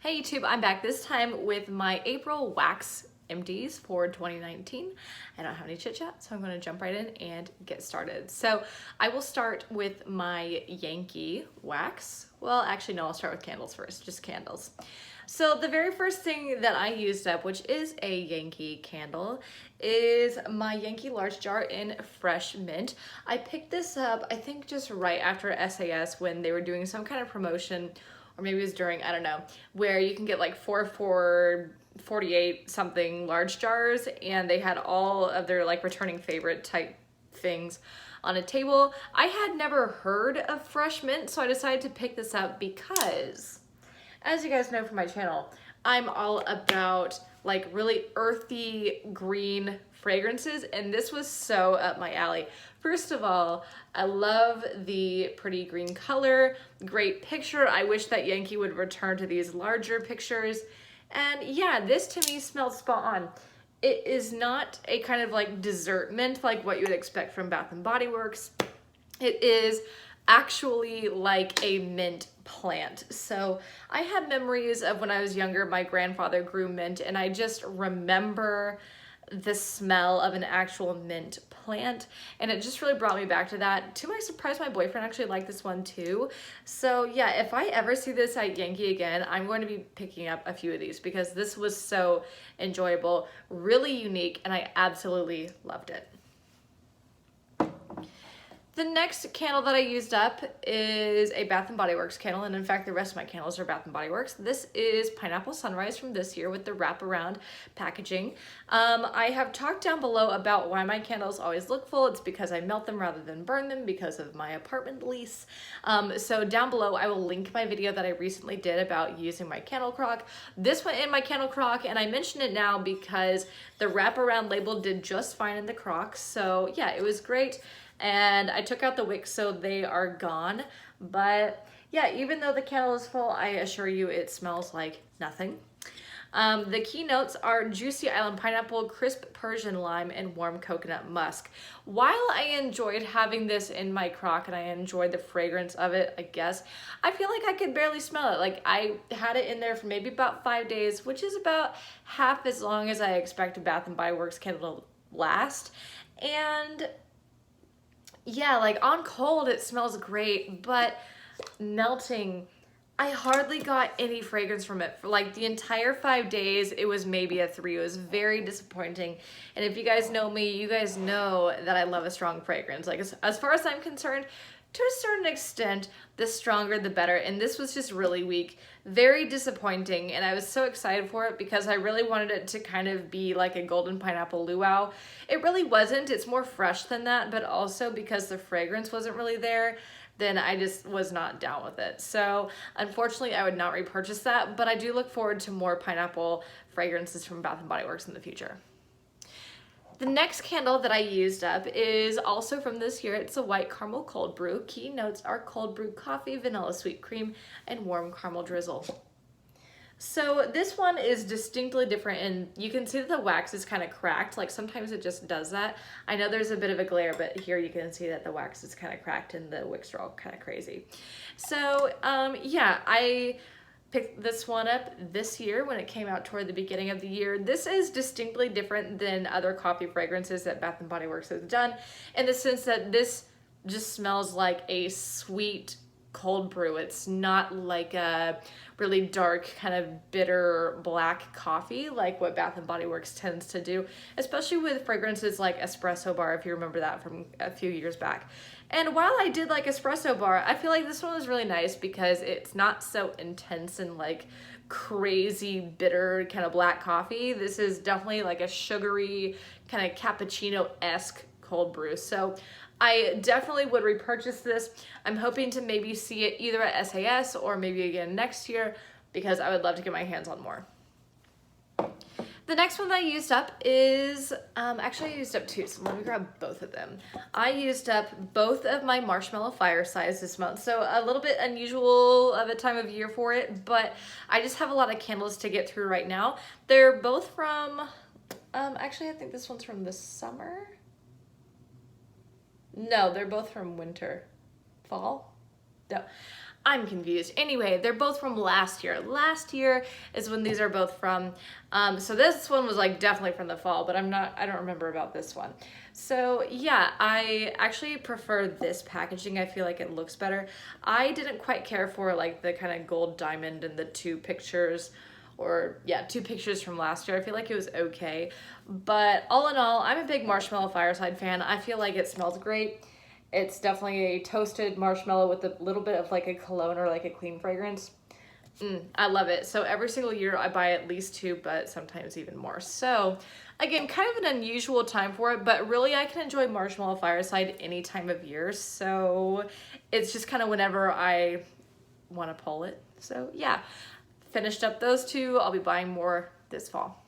Hey YouTube, I'm back this time with my April wax empties for 2019. I don't have any chit chat, so I'm going to jump right in and get started. So I will start with my Yankee wax. Well, actually no, I'll start with candles first, just candles. So the very first thing that I used up, which is a Yankee candle, is my Yankee large jar in fresh mint. I picked this up, I think just right after SAS when they were doing some kind of promotion, or maybe it was during, I don't know, where you can get like 48 something large jars, and they had all of their like returning favorite type things on a table. I had never heard of fresh mint, so I decided to pick this up because, as you guys know from my channel, I'm all about like really earthy green fragrances, and this was so up my alley. First of all, I love the pretty green color, great picture. I wish that Yankee would return to these larger pictures. And yeah, this to me smells spot on. It is not a kind of like dessert mint like what you would expect from Bath & Body Works. It is actually like a mint plant. So I have memories of when I was younger, my grandfather grew mint, and I just remember the smell of an actual mint plant, and it just really brought me back to that. To my surprise, my boyfriend actually liked this one too. So yeah, if I ever see this at Yankee again, I'm going to be picking up a few of these because this was so enjoyable, really unique, and I absolutely loved it. The next candle that I used up is a Bath & Body Works candle, and in fact the rest of my candles are Bath & Body Works. This is Pineapple Sunrise from this year with the wraparound packaging. I have talked down below about why my candles always look full. It's because I melt them rather than burn them because of my apartment lease. So down below I will link my video that I recently did about using my candle crock. This went in my candle crock, and I mention it now because the wraparound label did just fine in the crock. So yeah, it was great. And I took out the wicks, so they are gone. But yeah, even though the candle is full, I assure you it smells like nothing. The key notes are juicy island pineapple, crisp Persian lime, and warm coconut musk. While I enjoyed having this in my crock and I enjoyed the fragrance of it, I guess, I feel like I could barely smell it. Like I had it in there for maybe about 5 days, which is about half as long as I expect a Bath & Body Works candle to last. And yeah, like on cold it smells great, but melting, I hardly got any fragrance from it. For like the entire 5 days, it was maybe a 3. It was very disappointing. And if you guys know me, you guys know that I love a strong fragrance. Like as far as I'm concerned, to a certain extent, the stronger the better. And this was just really weak, very disappointing. And I was so excited for it because I really wanted it to kind of be like a golden pineapple luau. It really wasn't. It's more fresh than that, but also because the fragrance wasn't really there, then I just was not down with it. So unfortunately, I would not repurchase that, but I do look forward to more pineapple fragrances from Bath & Body Works in the future. The next candle that I used up is also from this year. It's a white caramel cold brew. Key notes are cold brew coffee, vanilla sweet cream, and warm caramel drizzle. So this one is distinctly different, and you can see that the wax is kind of cracked. Like sometimes it just does that. I know there's a bit of a glare, but here you can see that the wax is kind of cracked and the wicks are all kind of crazy. So yeah, I picked this one up this year when it came out toward the beginning of the year. This is distinctly different than other coffee fragrances that Bath & Body Works has done, in the sense that this just smells like a sweet cold brew. It's not like a really dark kind of bitter black coffee like what Bath & Body Works tends to do, especially with fragrances like Espresso Bar, if you remember that from a few years back. And while I did like Espresso Bar, I feel like this one was really nice because it's not so intense and like crazy bitter kind of black coffee. This is definitely like a sugary kind of cappuccino-esque cold brew. So I definitely would repurchase this. I'm hoping to maybe see it either at SAS or maybe again next year because I would love to get my hands on more. The next one that I used up is, actually I used up 2, so let me grab both of them. I used up both of my Marshmallow Firesides this month, so a little bit unusual of a time of year for it, but I just have a lot of candles to get through right now. They're both from, actually I think this one's from the summer. No, they're both from winter. Fall? No. I'm confused. Anyway, they're both from last year. Last year is when these are both from. So this one was like definitely from the fall, but I don't remember about this one. So yeah, I actually prefer this packaging. I feel like it looks better. I didn't quite care for like the kind of gold diamond and the two pictures, or yeah, two pictures from last year. I feel like it was okay. But all in all, I'm a big Marshmallow Fireside fan. I feel like it smells great. It's definitely a toasted marshmallow with a little bit of like a cologne or like a clean fragrance. I love it. So every single year I buy at least two, but sometimes even more. So again, kind of an unusual time for it, but really I can enjoy Marshmallow Fireside any time of year. So it's just kind of whenever I want to pull it. So yeah, finished up those two. I'll be buying more this fall.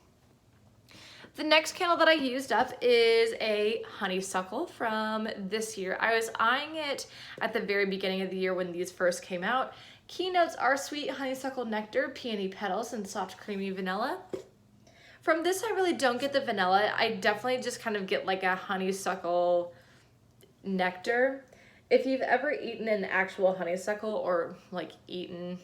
The next candle that I used up is a honeysuckle from this year. I was eyeing it at the very beginning of the year when these first came out. Keynotes are sweet honeysuckle nectar, peony petals, and soft creamy vanilla. From this, I really don't get the vanilla. I definitely just kind of get like a honeysuckle nectar. If you've ever eaten an actual honeysuckle or like eaten,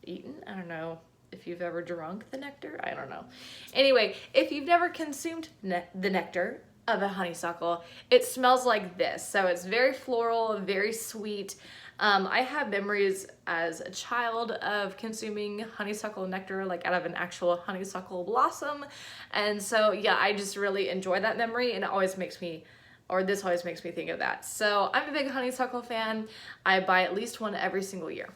I don't know. If you've ever drunk the nectar, I don't know. Anyway, if you've never consumed the nectar of a honeysuckle, it smells like this. So it's very floral, very sweet. I have memories as a child of consuming honeysuckle nectar, like out of an actual honeysuckle blossom. And so, yeah, I just really enjoy that memory, and it always makes me, or this always makes me think of that. So I'm a big honeysuckle fan. I buy at least one every single year.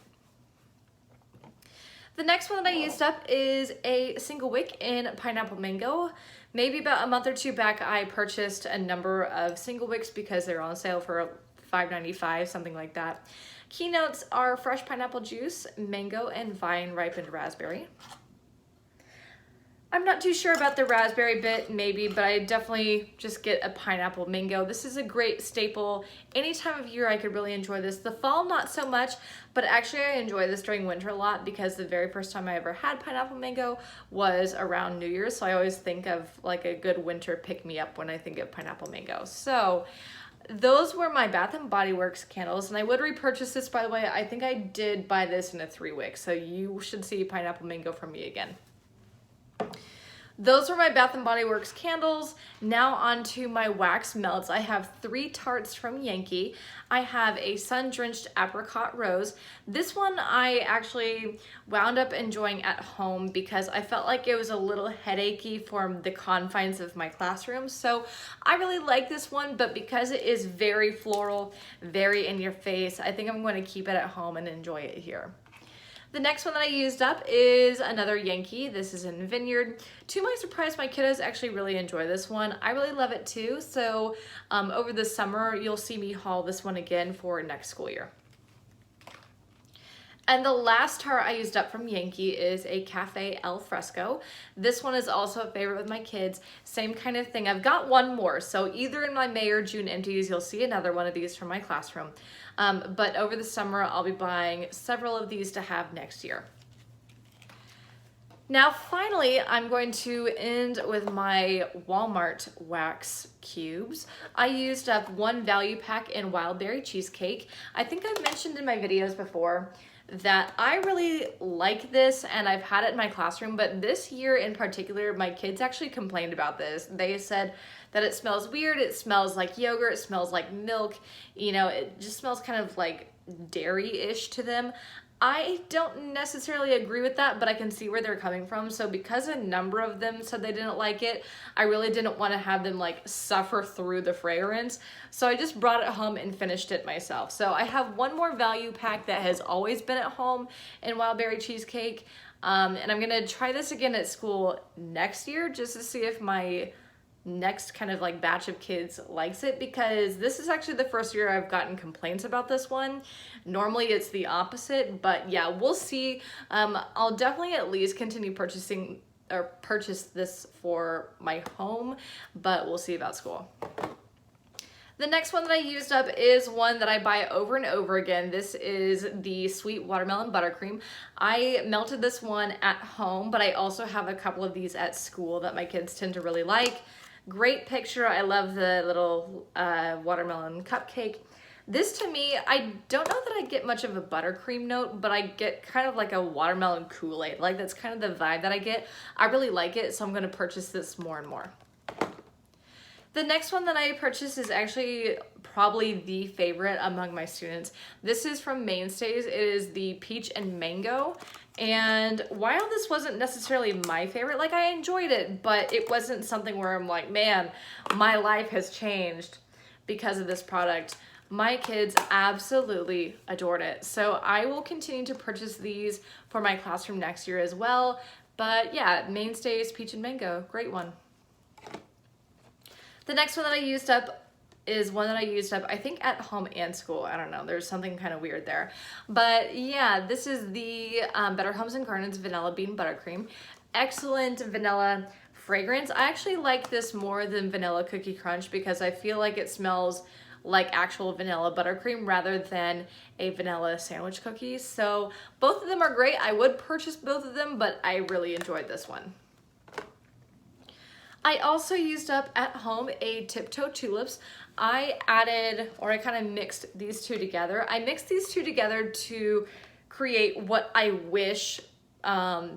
The next one that I used up is a single wick in pineapple mango. Maybe about a month or two back, I purchased a number of single wicks because they're on sale for $5.95, something like that. Keynotes are fresh pineapple juice, mango, and vine ripened raspberry. I'm not too sure about the raspberry bit, maybe, but I definitely just get a pineapple mango. This is a great staple. Any time of year I could really enjoy this. The fall, not so much, but actually I enjoy this during winter a lot because the very first time I ever had pineapple mango was around New Year's, so I always think of like a good winter pick-me-up when I think of pineapple mango. So those were my Bath & Body Works candles, and I would repurchase this, by the way. I think I did buy this in a 3-wick, so you should see pineapple mango from me again. Those were my Bath & Body Works candles. Now on to my wax melts. I have 3 tarts from Yankee. I have a sun-drenched apricot rose. This one I actually wound up enjoying at home because I felt like it was a little headachy for the confines of my classroom. So I really like this one, but because it is very floral, very in your face, I think I'm going to keep it at home and enjoy it here. The next one that I used up is another Yankee. This is in Vineyard. To my surprise, my kiddos actually really enjoy this one. I really love it too. So over the summer, you'll see me haul this one again for next school year. And the last tart I used up from Yankee is a Cafe Al Fresco. This one is also a favorite with my kids. Same kind of thing. I've got one more. So either in my May or June empties, you'll see another one of these from my classroom. But over the summer, I'll be buying several of these to have next year. Now, finally, I'm going to end with my Walmart wax cubes. I used up one value pack in Wild Berry Cheesecake. I think I've mentioned in my videos before that I really like this, and I've had it in my classroom, but this year in particular, my kids actually complained about this. They said that it smells weird, it smells like yogurt, it smells like milk, you know, it just smells kind of like dairy-ish to them. I don't necessarily agree with that, but I can see where they're coming from. So because a number of them said they didn't like it, I really didn't want to have them like suffer through the fragrance. So I just brought it home and finished it myself. So I have one more value pack that has always been at home in Wild Berry Cheesecake. And I'm gonna try this again at school next year just to see if my next kind of like batch of kids likes it, because this is actually the first year I've gotten complaints about this one. Normally it's the opposite, but yeah, we'll see. I'll definitely at least continue purchasing or purchase this for my home, but we'll see about school. The next one that I used up is one that I buy over and over again. This is the Sweet Watermelon Buttercream. I melted this one at home, but I also have a couple of these at school that my kids tend to really like. Great picture. I love the little watermelon cupcake. This to me, I don't know that I get much of a buttercream note, but I get kind of like a watermelon Kool-Aid. Like that's kind of the vibe that I get. I really like it, so I'm gonna purchase this more and more. The next one that I purchased is actually probably the favorite among my students. This is from Mainstays. It is the peach and mango. And while this wasn't necessarily my favorite, like I enjoyed it, but it wasn't something where I'm like, man, my life has changed because of this product. My kids absolutely adored it. So I will continue to purchase these for my classroom next year as well. But yeah, Mainstays peach and mango, great one. The next one that I used up is one that I used up, I think at home and school. I don't know, there's something kind of weird there. But yeah, this is the Better Homes and Gardens Vanilla Bean Buttercream. Excellent vanilla fragrance. I actually like this more than Vanilla Cookie Crunch because I feel like it smells like actual vanilla buttercream rather than a vanilla sandwich cookie. So both of them are great. I would purchase both of them, but I really enjoyed this one. I also used up at home a Tiptoe Tulips. I added, or I kind of mixed these two together. I mixed these two together to create what I wish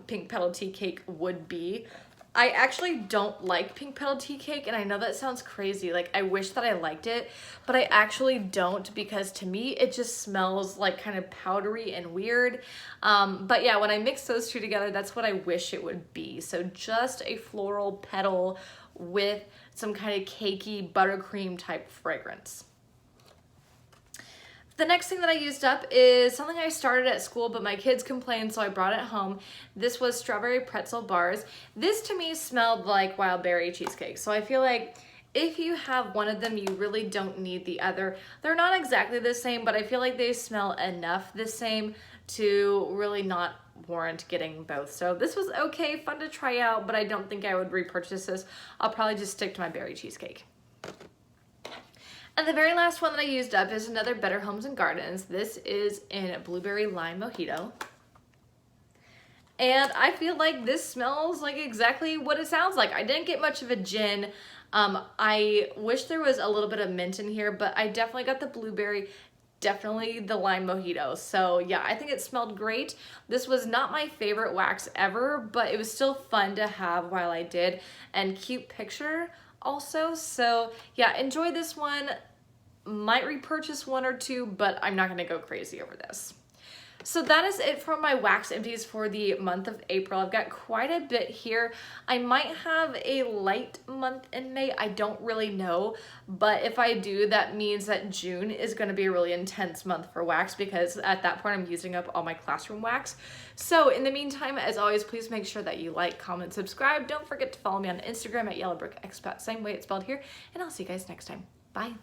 pink petal tea cake would be. I actually don't like pink petal tea cake, and I know that sounds crazy. Like, I wish that I liked it, but I actually don't because to me, it just smells like kind of powdery and weird. But yeah, when I mix those two together, that's what I wish it would be. So just a floral petal with some kind of cakey buttercream type fragrance. The next thing that I used up is something I started at school, but my kids complained, so I brought it home. This was strawberry pretzel bars. This to me smelled like wild berry cheesecake. So I feel like if you have one of them, you really don't need the other. They're not exactly the same, but I feel like they smell enough the same to really not warrant getting both. So this was okay, fun to try out, but I don't think I would repurchase this. I'll probably just stick to my berry cheesecake. And the very last one that I used up is another Better Homes and Gardens. This is in Blueberry Lime Mojito. And I feel like this smells like exactly what it sounds like. I didn't get much of a gin. I wish there was a little bit of mint in here, but I definitely got the blueberry, definitely the lime mojito. So yeah, I think it smelled great. This was not my favorite wax ever, but it was still fun to have while I did, and cute picture also. So yeah, enjoy this one. Might repurchase one or two, but I'm not gonna go crazy over this. So that is it for my wax empties for the month of April. I've got quite a bit here. I might have a light month in May. I don't really know, but if I do, that means that June is gonna be a really intense month for wax because at that point I'm using up all my classroom wax. So in the meantime, as always, please make sure that you like, comment, subscribe. Don't forget to follow me on Instagram at yellowbrickexpat, same way it's spelled here, and I'll see you guys next time. Bye.